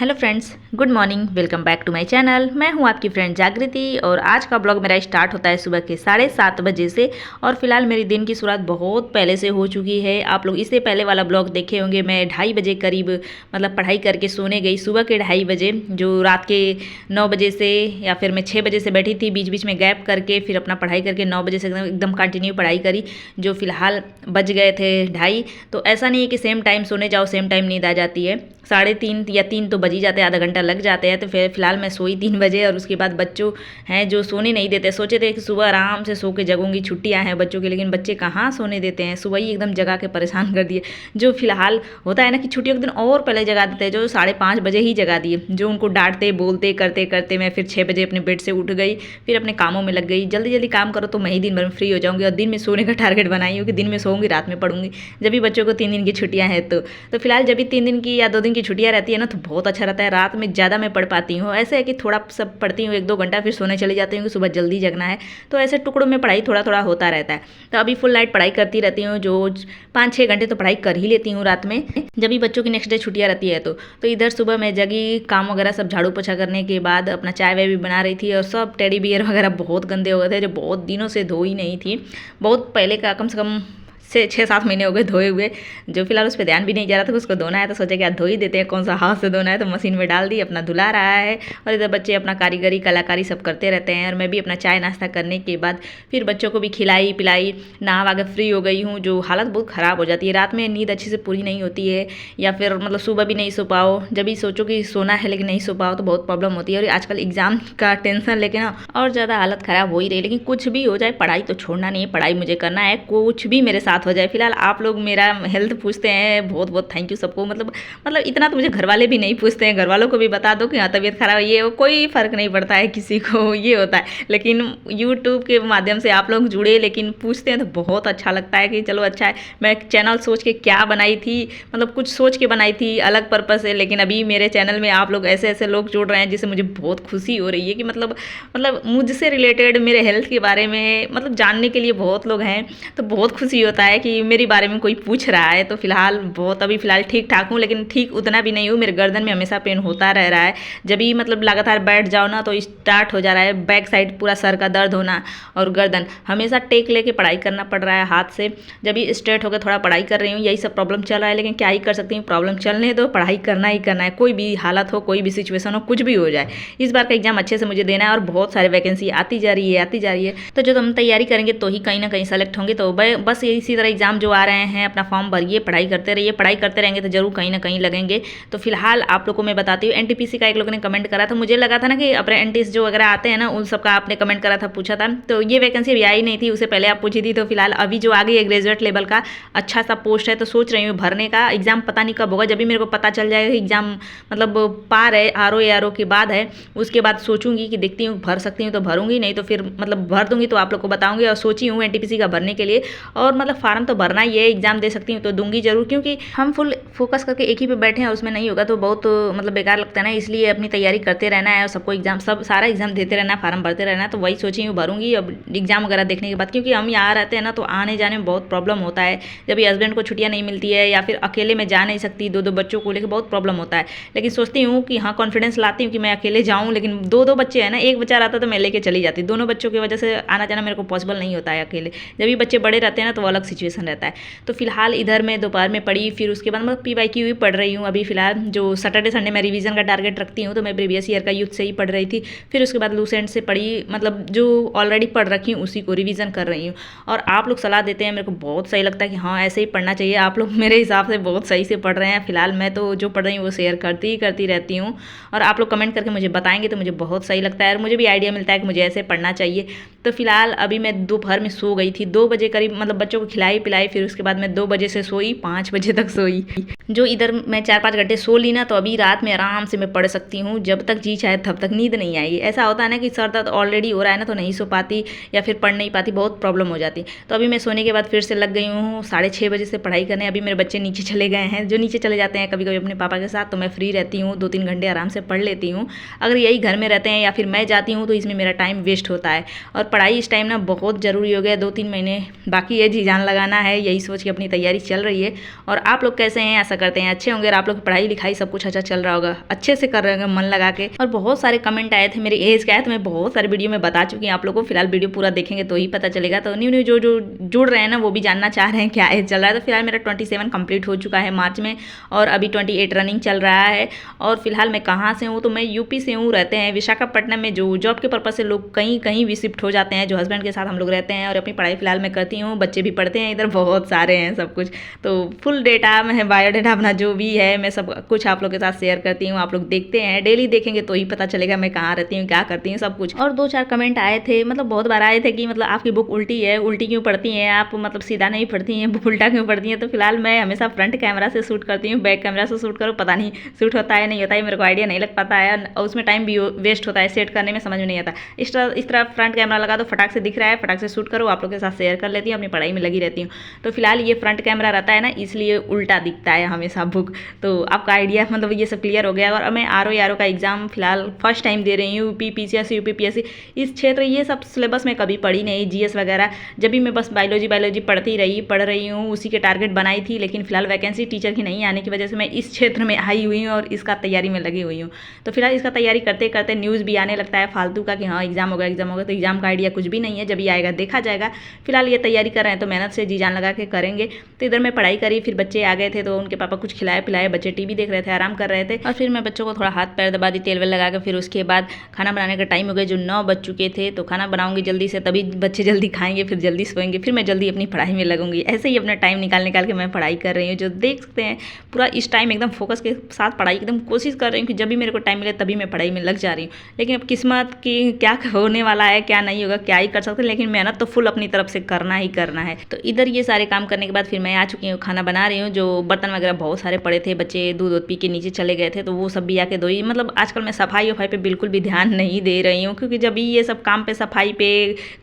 Hello friends, good morning. Welcome back to my channel. मैं हूं आपकी फ्रेंड जागृति और आज का ब्लॉग मेरा स्टार्ट होता है सुबह के 7:30 बजे से। और फिलहाल मेरी दिन की शुरुआत बहुत पहले से हो चुकी है। आप लोग इससे पहले वाला ब्लॉग देखे होंगे। मैं 2:30 बजे करीब पढ़ाई करके सोने गई, सुबह के 2:30 बजे। जो रात के 9 बजे से या फिर मैं 6 बजे से बैठी थी, बीच बीच में गैप करके फिर अपना पढ़ाई करके 9 बजे से एकदम कंटिन्यू पढ़ाई करी। जो फिलहाल बज गए थे 2:30। तो ऐसा नहीं है कि सेम टाइम सोने जाओ सेम टाइम नींद आ जाती है। 3:30 या 3 तो बज ही जाते हैं, आधा घंटा लग जाते हैं। तो फिलहाल मैं सोई 3 बजे और उसके बाद बच्चों हैं जो सोने नहीं देते। सोचे थे कि सुबह आराम से सो के जगूंगी, छुट्टियां हैं बच्चों की, लेकिन बच्चे कहाँ सोने देते हैं। सुबह ही एकदम जगा के परेशान कर दिए। जो फिलहाल होता है ना कि छुट्टियों के दिन और पहले जगा देते हैं, जो 5:30 बजे ही जगा दिए। जो उनको डांटते बोलते करते करते मैं फिर 6 बजे अपने बेड से उठ गई, फिर अपने कामों में लग गई। जल्दी जल्दी काम करो तो मैं ही दिन भर में फ्री हो जाऊंगी। और दिन में सोने का टारगेट बनाई हूँ कि दिन में सोऊंगी, रात में पढ़ूंगी। जब भी बच्चों को 3 दिन की छुट्टियां हैं तो फिलहाल जब भी 3 दिन की या 2 दिन की छुट्टियां रहती है ना, तो बहुत अच्छा रहता है। रात में ज़्यादा मैं पढ़ पाती हूँ। ऐसे है कि थोड़ा सब पढ़ती हूँ 1-2 घंटा, फिर सोने चली जाती हूँ कि सुबह जल्दी जगना है। तो ऐसे टुकड़ों में पढ़ाई थोड़ा थोड़ा होता रहता है। तो अभी फुल नाइट पढ़ाई करती रहती हूँ, जो 5-6 घंटे तो पढ़ाई कर ही लेती हूँ रात में, जब भी बच्चों की नेक्स्ट डे छुट्टियाँ रहती है। तो इधर सुबह मैं जगी, काम वगैरह सब झाड़ू पोछा करने के बाद अपना चाय वाय भी बना रही थी। और सब टेडी बियर वगैरह बहुत गंदे हो गए थे, जो बहुत दिनों से धोई नहीं थी। बहुत पहले का, कम से कम से 6-7 महीने हो गए धोए हुए। जो फिलहाल उस पर ध्यान भी नहीं जा रहा था कि उसको धोना है। तो सोचा कि आज धो ही देते हैं, कौन सा हाथ से धोना है। तो मशीन में डाल दी, अपना धुला रहा है। और इधर बच्चे अपना कारीगरी कलाकारी सब करते रहते हैं। और मैं भी अपना चाय नाश्ता करने के बाद फिर बच्चों को भी खिलाई पिलाई, नहा वहा फ्री हो गई हूँ। जो हालत बहुत ख़राब हो जाती है, रात में नींद अच्छे से पूरी नहीं होती है, या फिर सुबह भी नहीं सो पाओ। जब भी सोचो कि सोना है लेकिन नहीं सो पाओ तो बहुत प्रॉब्लम होती है। और आजकल एग्जाम का टेंशन लेके ना और ज़्यादा हालत ख़राब हो ही रही। लेकिन कुछ भी हो जाए, पढ़ाई तो छोड़ना नहीं है, पढ़ाई मुझे करना है, कुछ भी मेरे साथ हो जाए। फिलहाल आप लोग मेरा हेल्थ पूछते हैं, बहुत बहुत थैंक यू सबको। इतना तो मुझे घर वाले भी नहीं पूछते हैं। घर वालों को भी बता दो कि हाँ तबीयत खराब है, ये कोई फ़र्क नहीं पड़ता है किसी को, ये होता है। लेकिन यूट्यूब के माध्यम से आप लोग जुड़े, लेकिन पूछते हैं तो बहुत अच्छा लगता है कि चलो अच्छा है। मैं चैनल सोच के क्या बनाई थी, कुछ सोच के बनाई थी अलग पर्पज़ से, लेकिन अभी मेरे चैनल में आप लोग ऐसे ऐसे लोग जुड़ रहे हैं जिससे मुझे बहुत खुशी हो रही है कि मुझसे रिलेटेड मेरे हेल्थ के बारे में जानने के लिए बहुत लोग हैं। तो बहुत खुशी होता है कि मेरी बारे में कोई पूछ रहा है। तो फिलहाल अभी फिलहाल ठीक ठाक हूँ, लेकिन ठीक उतना भी नहीं हूँ। मेरे गर्दन में हमेशा पेन होता रह रहा है। जब भी लगातार बैठ जाओ ना तो स्टार्ट हो जा रहा है बैक साइड, पूरा सर का दर्द होना। और गर्दन हमेशा टेक लेके पढ़ाई करना पड़ रहा है हाथ से। जब भी स्ट्रेट होकर थोड़ा पढ़ाई कर रही हूँ, यही सब प्रॉब्लम चल रहा है। लेकिन क्या ही कर सकती हूँ, प्रॉब्लम चलने दो, पढ़ाई करना ही करना है। कोई भी हालत हो, कोई भी सिचुएशन हो, कुछ भी हो जाए। इस बार का एग्जाम अच्छे से मुझे देना है और बहुत सारे वैकेंसी आती जा रही है। तो जो हम तैयारी करेंगे तो ही कहीं ना कहीं सेलेक्ट होंगे। तो बस इसी तरह एग्जाम जो आ रहे हैं, अपना फॉर्म भरिए, पढ़ाई करते रहिए। पढ़ाई करते रहेंगे तो जरूर कहीं ना कहीं लगेंगे। तो फिलहाल आप लोगों को मैं बताती हूँ, एनटीपीसी का एक लोगों ने कमेंट करा था। मुझे लगा था ना कि अप्रेंटिस जो वगैरह आते हैं ना, उन सबका आपने कमेंट करा था, पूछा था। तो ये वैकेंसी अभी आई नहीं थी, उससे पहले आप पूछी थी। तो फिलहाल अभी जो आ गई है ग्रेजुएट लेवल का अच्छा सा पोस्ट है, तो सोच रही हूँ भरने का। एग्जाम पता नहीं कब होगा, जब भी मेरे को पता चल जाएगा एग्जाम पार है, आर के बाद है, उसके बाद सोचूंगी कि देखती हूँ भर सकती हूँ तो भरूंगी, नहीं तो फिर भर दूंगी तो आप लोग को बताऊंगी। और सोची हूँ एनटीपीसी का भरने के लिए। और फार्म तो भरना ही है, एग्जाम दे सकती हूँ तो दूंगी जरूर, क्योंकि हम फुल फोकस करके एक ही पे बैठे हैं, उसमें नहीं होगा तो बहुत बेकार लगता है ना। इसलिए अपनी तैयारी करते रहना है और सबको एग्जाम सारा एग्जाम देते रहना है, फार्म भरते रहना है। तो वही सोची हूँ भरूंगी अब एग्जाम वगैरह देखने के बाद, क्योंकि हम यहाँ रहते हैं ना तो आने जाने में बहुत प्रॉब्लम होता है। जब भी हस्बैंड को छुट्टियाँ नहीं मिलती है या फिर अकेले में जा नहीं सकती, 2-2 बच्चों को लेकर बहुत प्रॉब्लम होता है। लेकिन सोचती हूँ कि हाँ कॉन्फिडेंस लाती हूँ कि मैं अकेले जाऊँ, लेकिन 2-2 बच्चे हैं ना, एक बच्चा रहता तो मैं लेके चली जाती। दोनों बच्चों की वजह से आना जाना मेरे को पॉसिबल नहीं होता है अकेले। जब भी बच्चे बड़े रहते हैं ना तो अलग सिचुएशन रहता है। तो फिलहाल इधर मैं दोपहर में पढ़ी, फिर उसके बाद PYQ भी पढ़ रही हूँ अभी फिलहाल। जो सैटरडे संडे मैं रिवीजन का टारगेट रखती हूँ, तो मैं प्रीवियस ईयर का यूथ से ही पढ़ रही थी। फिर उसके बाद लूसेंट से पढ़ी, जो ऑलरेडी पढ़ रखी हूँ उसी को रिवीजन कर रही हूँ। और आप लोग सलाह देते हैं, मेरे को बहुत सही लगता है कि हाँ ऐसे ही पढ़ना चाहिए। आप लोग मेरे हिसाब से बहुत सही से पढ़ रहे हैं। फिलहाल मैं तो जो पढ़ रही हूँ वो शेयर करती रहती हूँ, और आप लोग कमेंट करके मुझे बताएंगे तो मुझे बहुत सही लगता है और मुझे भी आइडिया मिलता है कि मुझे ऐसे पढ़ना चाहिए। तो फिलहाल अभी मैं दोपहर में सो गई थी 2 बजे करीब, बच्चों को खिलाई पिलाई। फिर उसके बाद मैं 2 बजे से सोई, 5 बजे तक सोई। जो इधर मैं 4-5 घंटे सो ली ना, तो अभी रात में आराम से मैं पढ़ सकती हूँ, जब तक जी चाहे तब तक नींद नहीं आएगी। ऐसा होता है ना कि सर दर्द ऑलरेडी हो रहा है ना, तो नहीं सो पाती या फिर पढ़ नहीं पाती, बहुत प्रॉब्लम हो जाती। तो अभी मैं सोने के बाद फिर से लग गई हूँ 6:30 बजे से पढ़ाई करने। अभी मेरे बच्चे नीचे चले गए हैं, जो नीचे चले जाते हैं कभी कभी अपने पापा के साथ, तो मैं फ्री रहती हूँ, 2-3 घंटे आराम से पढ़ लेती हूँ। अगर यही घर में रहते हैं या फिर मैं जाती हूँ तो इसमें मेरा टाइम वेस्ट होता है। और पढ़ाई इस टाइम ना बहुत ज़रूरी हो गया, 2-3 महीने बाकी है जी जान लगाना है, यही सोच के अपनी तैयारी चल रही है। और आप लोग कैसे हैं? आशा करते हैं अच्छे होंगे और आप लोग की पढ़ाई लिखाई सब कुछ अच्छा चल रहा होगा, अच्छे से कर रहे होंगे मन लगा के। और बहुत सारे कमेंट आए थे मेरे एज का है, तो मैं बहुत सारे वीडियो में बता चुकी हूँ आप लोगों को। फिलहाल वीडियो पूरा देखेंगे तो ही पता चलेगा। तो न्यू न्यू जो जो जुड़ रहे हैं ना वो भी जानना चाह रहे हैं क्या एज चल रहा है। तो फिलहाल मेरा 27 कंप्लीट हो चुका है मार्च में, और अभी 28 रनिंग चल रहा है। और फिलहाल मैं कहाँ से हूँ? तो मैं यूपी से हूँ। रहते हैं विशाखापट्टनम में। जो जॉब के पर्पज़ से लोग कहीं कहीं भी शिफ्ट हो जाते हैं, जो हस्बैंड के साथ हम लोग रहते हैं। और अपनी पढ़ाई फिलहाल मैं करती हूँ, बच्चे भी पढ़ते हैं, इधर बहुत सारे हैं सब कुछ। तो फुल डेटा में बायोडाटा अपना जो भी है मैं सब कुछ आप लोग के साथ शेयर करती हूँ। आप लोग देखते हैं, डेली देखेंगे तो ही पता चलेगा मैं कहाँ रहती हूँ, क्या करती हूँ, सब कुछ। और 2-4 कमेंट आए थे, मतलब बहुत बार आए थे कि मतलब आपकी बुक उल्टी है, उल्टी क्यों पढ़ती हैं आप, मतलब सीधा नहीं पढ़ती हैं, उल्टा क्यों पढ़ती हैं। तो फिलहाल मैं हमेशा फ्रंट कैमरा से शूट करती हूँ, बैक कैमरा से शूट करो, पता नहीं शूट होता है नहीं होता है, मेरे को आइडिया नहीं लग पाता है, और उसमें टाइम भी वेस्ट होता है, सेट करने में समझ में नहीं आता। इस तरह फ्रंट कैमरा लगा दो, फटाक से दिख रहा है, फटाक से शूट करो, आप लोग के साथ शेयर कर लेती हूँ, अपनी पढ़ाई में लगी रहती हूँ। तो फिलहाल ये फ्रंट कैमरा रहता है ना, इसलिए उल्टा दिखता है हमेशा बुक। तो आपका आइडिया मतलब ये सब क्लियर हो गया। और मैं आर का एग्जाम फिलहाल फर्स्ट टाइम दे रही हूँ, यूपी पीसीएस यूपी पीएससी इस क्षेत्र, ये सब सिलेबस में कभी पढ़ी नहीं, जीएस वगैरह। जब भी मैं बस बायोलॉजी पढ़ रही हूँ, उसी के टारगेट बनाई थी। लेकिन फिलहाल वैकेंसी टीचर की नहीं आने की वजह से मैं इस क्षेत्र में आई हुई हूँ और इसका तैयारी में लगी हुई हूँ। तो फिलहाल इसका तैयारी करते करते न्यूज़ भी आने लगता है फालतू का कि हाँ एग्जाम होगा। तो एग्जाम का आइडिया कुछ भी नहीं है, जब ये आएगा देखा जाएगा। फिलहाल ये तैयारी कर रहे हैं तो मेहनत से जी जान लगा के करेंगे। तो इधर मैं पढ़ाई करी, फिर बच्चे आ गए थे तो उनके पापा कुछ खिलाए पिलाए, बच्चे टीवी देख रहे थे, आराम कर रहे थे। और फिर मैं बच्चों को थोड़ा हाथ पैर दबा दी, तेल वेल लगा के। फिर उसके बाद खाना बनाने का टाइम हो गया, जो 9 बज चुके थे। तो खाना बनाऊंगी जल्दी से, तभी बच्चे जल्दी खाएंगे, फिर जल्दी सोएंगे, फिर मैं जल्दी अपनी पढ़ाई में लगूंगी। ऐसे ही अपना टाइम निकाल के मैं पढ़ाई कर रही हूँ। जो देख सकते हैं पूरा इस टाइम एकदम फोकस के साथ पढ़ाई, एकदम कोशिश कर रही हूँ कि जब भी मेरे को टाइम मिले तभी मैं पढ़ाई में लग जा रही हूँ। लेकिन अब किस्मत की क्या होने वाला है, क्या नहीं होगा, क्या ही कर सकते हैं, लेकिन मेहनत तो फुल अपनी तरफ से करना ही करना है। तो इधर ये सारे काम करने के बाद फिर मैं आ चुकी हूँ, खाना बना रही हूँ। जो बर्तन वगैरह बहुत सारे पड़े थे, बच्चे दूध पी के नीचे चले गए थे, तो वो सब भी आके धोई। मतलब आजकल मैं सफाई वफाई पे बिल्कुल भी ध्यान नहीं दे रही हूँ, क्योंकि जब भी ये सब काम पे, सफाई पे,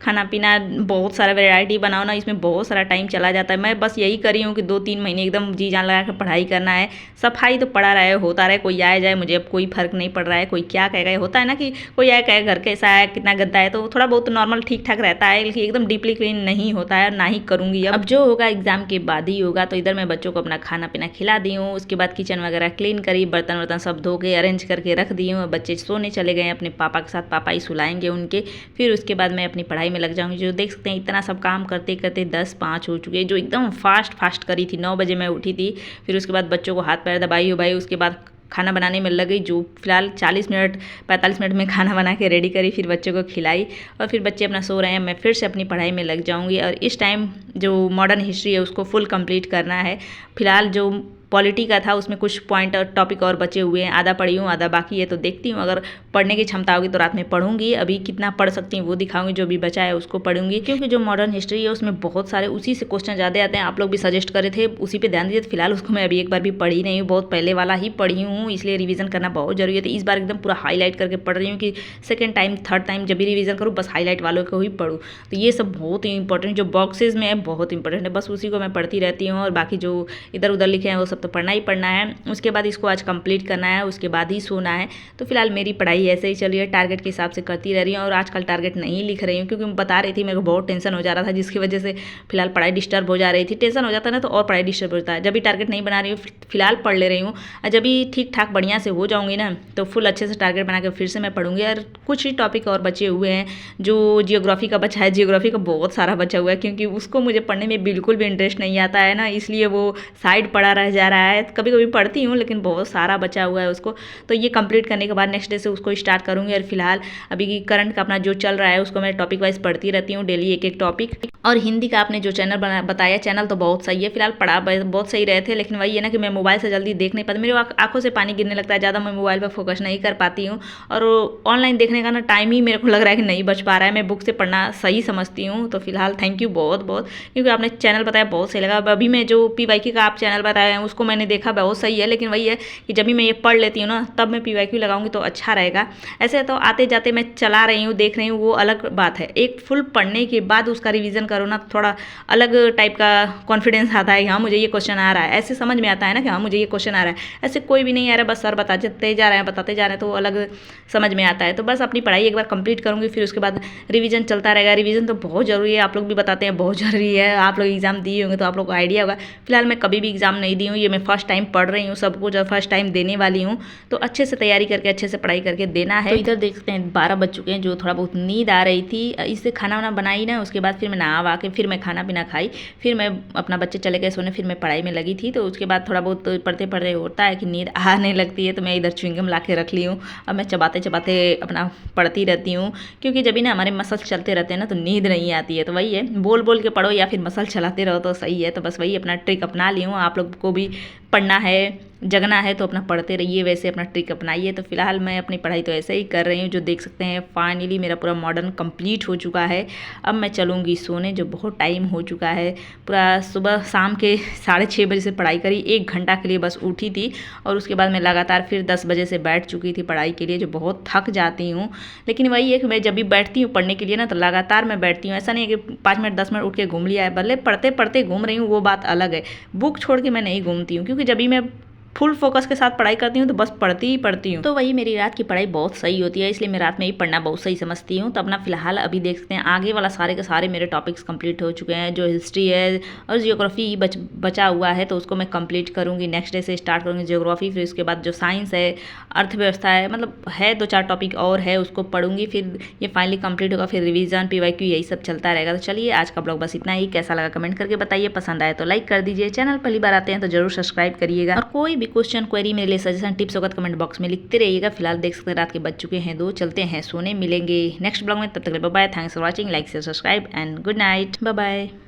खाना पीना, बहुत सारा वैरायटी बनाओ ना, इसमें बहुत सारा टाइम चला जाता है। मैं बस यही करी हूँ कि 2-3 महीने एकदम जी जान लगा के पढ़ाई करना है। सफाई तो पड़ा रहे, होता रहे, कोई आए जाए, मुझे अब कोई फर्क नहीं पड़ रहा है। कोई क्या कहेगा, होता है ना कि कोई आए कहे घर कैसा है, कितना गंदा है, तो थोड़ा बहुत नॉर्मल ठीक ठाक रहता है, लेकिन एकदम डीपली क्लीन नहीं होता है, ना ही करूँगी। अब जो होगा एग्जाम के बाद ही होगा। तो इधर मैं बच्चों को अपना खाना पीना खिला दी हूँ, उसके बाद किचन वगैरह क्लीन करी, बर्तन वर्तन सब धो के अरेंज करके रख दी हूँ। बच्चे सोने चले गए अपने पापा के साथ, पापा ही सुलाएंगे उनके। फिर उसके बाद मैं अपनी पढ़ाई में लग जाऊँगी। जो देख सकते हैं इतना सब काम करते करते 10:05 हो चुके, जो एकदम फास्ट करी थी। 9 बजे मैं उठी थी, फिर उसके बाद बच्चों को हाथ पैर दबाई उबाई, उसके बाद खाना बनाने में लग गई। जो फिलहाल 45 मिनट में खाना बना के रेडी करी, फिर बच्चों को खिलाई। और फिर बच्चे अपना सो रहे हैं, मैं फिर से अपनी पढ़ाई में लग जाऊंगी। और इस टाइम जो मॉडर्न हिस्ट्री है उसको फुल कंप्लीट करना है। फिलहाल जो पॉलिटी का था उसमें कुछ पॉइंट और टॉपिक और बचे हुए हैं, आधा पढ़ी हूँ आधा बाकी है। तो देखती हूँ, अगर पढ़ने की क्षमता होगी तो रात में पढ़ूंगी। अभी कितना पढ़ सकती हूँ वो दिखाऊंगी, जो भी बचा है उसको पढ़ूंगी। क्योंकि जो मॉडर्न हिस्ट्री है उसमें बहुत सारे उसी से क्वेश्चन ज़्यादा आते हैं। आप लोग भी सजेस्ट करे थे, उसी पे ध्यान दीजिए। तो फिलहाल उसको मैं अभी एक बार भी पढ़ी नहीं हूँ, बहुत पहले वाला ही पढ़ी हूँ, इसलिए रिवीजन करना बहुत जरूरी है। तो इस बार एकदम पूरा हाईलाइट करके पढ़ रही हूँ कि सेकेंड टाइम थर्ड टाइम जब भी रिवीजन करूँ बस हाईलाइट वालों को ही पढ़ूँ। तो ये सब बहुत ही इंपॉर्टेंट, जो बॉक्सेज में है बहुत इंपॉर्टेंट है, बस उसी को मैं पढ़ती रहती हूँ। और बाकी जो इधर उधर लिखे हैं वो सब तो पढ़ना ही पढ़ना है। उसके बाद इसको आज कंप्लीट करना है, उसके बाद ही सोना है। तो फिलहाल मेरी पढ़ाई ऐसे ही चल रही है, टारगेट के हिसाब से करती रह रही हूँ। और आजकल टारगेट नहीं लिख रही हूँ, क्योंकि मैं बता रही थी मेरे को बहुत टेंशन हो जा रहा था, जिसकी वजह से फिलहाल पढ़ाई डिस्टर्ब हो जा रही थी। टेंशन हो जाता है ना तो और पढ़ाई डिस्टर्ब होता है। जब भी टारगेट नहीं बना रही हूँ फिलहाल पढ़ ले रही हूँ, और जब भी ठीक ठाक बढ़िया से हो जाऊँगी ना तो फुल अच्छे से टारगेट बना के फिर से मैं पढ़ूंगी। और कुछ ही टॉपिक और बचे हुए हैं, जो जियोग्राफी का बचा है, जियोग्राफी का बहुत सारा बचा हुआ है, क्योंकि उसको मुझे पढ़ने में बिल्कुल भी इंटरेस्ट नहीं आता है ना, इसलिए वो साइड पड़ा रह जा रहा है। कभी कभी पढ़ती हूँ लेकिन बहुत सारा बचा हुआ है उसको। तो ये कंप्लीट करने के बाद नेक्स्ट डे से उसको स्टार्ट करूँगी। और फिलहाल अभी करंट का अपना जो चल रहा है उसको मैं टॉपिक वाइज पढ़ती रहती हूँ, डेली एक एक टॉपिक। और हिंदी का आपने जो चैनल बताया, चैनल तो बहुत सही है, फिलहाल पढ़ा बहुत सही रहे थे, लेकिन वही है ना कि मैं मोबाइल से जल्दी देख नहीं पाती, मेरे आंखों से पानी गिरने लगता है, ज़्यादा मैं मोबाइल पर फोकस नहीं कर पाती हूँ। और ऑनलाइन देखने का ना टाइम ही मेरे को लग रहा है कि नहीं बच पा रहा है। मैं बुक से पढ़ना सही समझती हूँ। तो फिलहाल थैंक यू बहुत बहुत, क्योंकि आपने चैनल बताया बहुत सही लगा। अभी मैं जो PYQ का आप चैनल बताया है उसको मैंने देखा बहुत सही है, लेकिन वही है कि जब भी मैं ये पढ़ लेती हूँ ना तब मैं PYQ लगाऊंगी तो अच्छा रहेगा। ऐसे तो आते जाते मैं चला रही हूँ, देख रही हूँ, वो अलग बात है। एक फुल पढ़ने के बाद उसका रिवीजन करो ना तो थोड़ा अलग टाइप का कॉन्फिडेंस आता है कि हाँ मुझे ये क्वेश्चन आ रहा है, ऐसे समझ में आता है ना कि हाँ मुझे ये क्वेश्चन आ रहा है। ऐसे कोई भी नहीं आ रहा है, बस सर बताते जा रहे हैं बताते जा रहे हैं तो वो अलग समझ में आता है। तो बस अपनी पढ़ाई एक बार कंप्लीट करूँगी, फिर उसके बाद रिवीजन चलता रहेगा। रिवीजन तो बहुत ज़रूरी है, आप लोग भी बताते हैं बहुत ज़रूरी है। आप लोग एग्जाम दिए होंगे तो आप लोग को आइडिया होगा। फिलहाल मैं कभी भी एग्जाम नहीं दी हूँ, ये मैं फर्स्ट टाइम पढ़ रही हूँ, सब कुछ फर्स्ट टाइम देने वाली हूँ। तो अच्छे से तैयारी करके अच्छे से पढ़ाई करके देना है। तो इधर देखते हैं 12 बज चुके हैं, जो थोड़ा बहुत नींद आ रही थी, इससे खाना वाना बनाई ना, उसके बाद फिर मैं नहा वा के फिर मैं खाना पीना खाई, फिर मैं अपना बच्चे चले गए सोने, फिर मैं पढ़ाई में लगी थी। तो उसके बाद थोड़ा बहुत पढ़ते पढ़ते होता है कि नींद आने लगती है, तो मैं इधर च्युइंगम ला के रख ली हूँ। अब मैं चबाते चबाते अपना पढ़ती रहती हूँ, क्योंकि जब भी ना हमारे मसल चलते रहते हैं ना तो नींद नहीं आती है। तो वही है, बोल बोल के पढ़ो या फिर मसल चलाते रहो तो सही है। तो बस वही अपना ट्रिक अपना ली हूँ। आप लोग को भी पढ़ना है, जगना है तो अपना पढ़ते रहिए, वैसे अपना ट्रिक अपनाइए। तो फिलहाल मैं अपनी पढ़ाई तो ऐसे ही कर रही हूँ, जो देख सकते हैं फाइनली मेरा पूरा मॉडर्न कंप्लीट हो चुका है। अब मैं चलूँगी सोने, जो बहुत टाइम हो चुका है। पूरा सुबह शाम के 6:30 बजे से पढ़ाई करी, 1 घंटा के लिए बस उठी थी, और उसके बाद मैं लगातार फिर 10 बजे से बैठ चुकी थी पढ़ाई के लिए, जो बहुत थक जाती हूँ। लेकिन वही है कि मैं जब भी बैठती हूँ पढ़ने के लिए ना तो लगातार मैं बैठती हूँ, ऐसा नहीं है कि 5 मिनट 10 मिनट उठ के घूम लिया है। भले पढ़ते पढ़ते घूम रही हूँ वो बात अलग है, बुक छोड़ के मैं नहीं घूमती हूँ, क्योंकि जब भी मैं फुल फोकस के साथ पढ़ाई करती हूँ तो बस पढ़ती ही पढ़ती हूँ। तो वही मेरी रात की पढ़ाई बहुत सही होती है, इसलिए मैं रात में ही पढ़ना बहुत सही समझती हूँ। तो अपना फिलहाल अभी देखते हैं आगे वाला सारे के सारे मेरे टॉपिक्स कंप्लीट हो चुके हैं। जो हिस्ट्री है और जियोग्राफी बचा हुआ है तो उसको मैं कंप्लीट करूँगी, नेक्स्ट डे से स्टार्ट करूँगी जियोग्राफी। फिर उसके बाद जो साइंस है, अर्थव्यवस्था है, मतलब है 2-4 टॉपिक और है, उसको पढ़ूंगी। फिर ये फाइनली कंप्लीट होगा, फिर रिवीजन PYQ यही सब चलता रहेगा। तो चलिए आज का ब्लॉग बस इतना ही। कैसा लगा कमेंट करके बताइए, पसंद आए तो लाइक कर दीजिए, चैनल पहली बार आते हैं तो जरूर सब्सक्राइब करिएगा, और कोई भी क्वेश्चन क्वेरी मेरे लिए सजेशन टिप्स होगा तो कमेंट बॉक्स में लिखते रहिएगा। फिलहाल देख सकते हैं रात के बज चुके हैं 2, चलते हैं सोने, मिलेंगे नेक्स्ट ब्लॉग में। तब तक bye bye, thanks for watching, like share subscribe and good night, bye bye.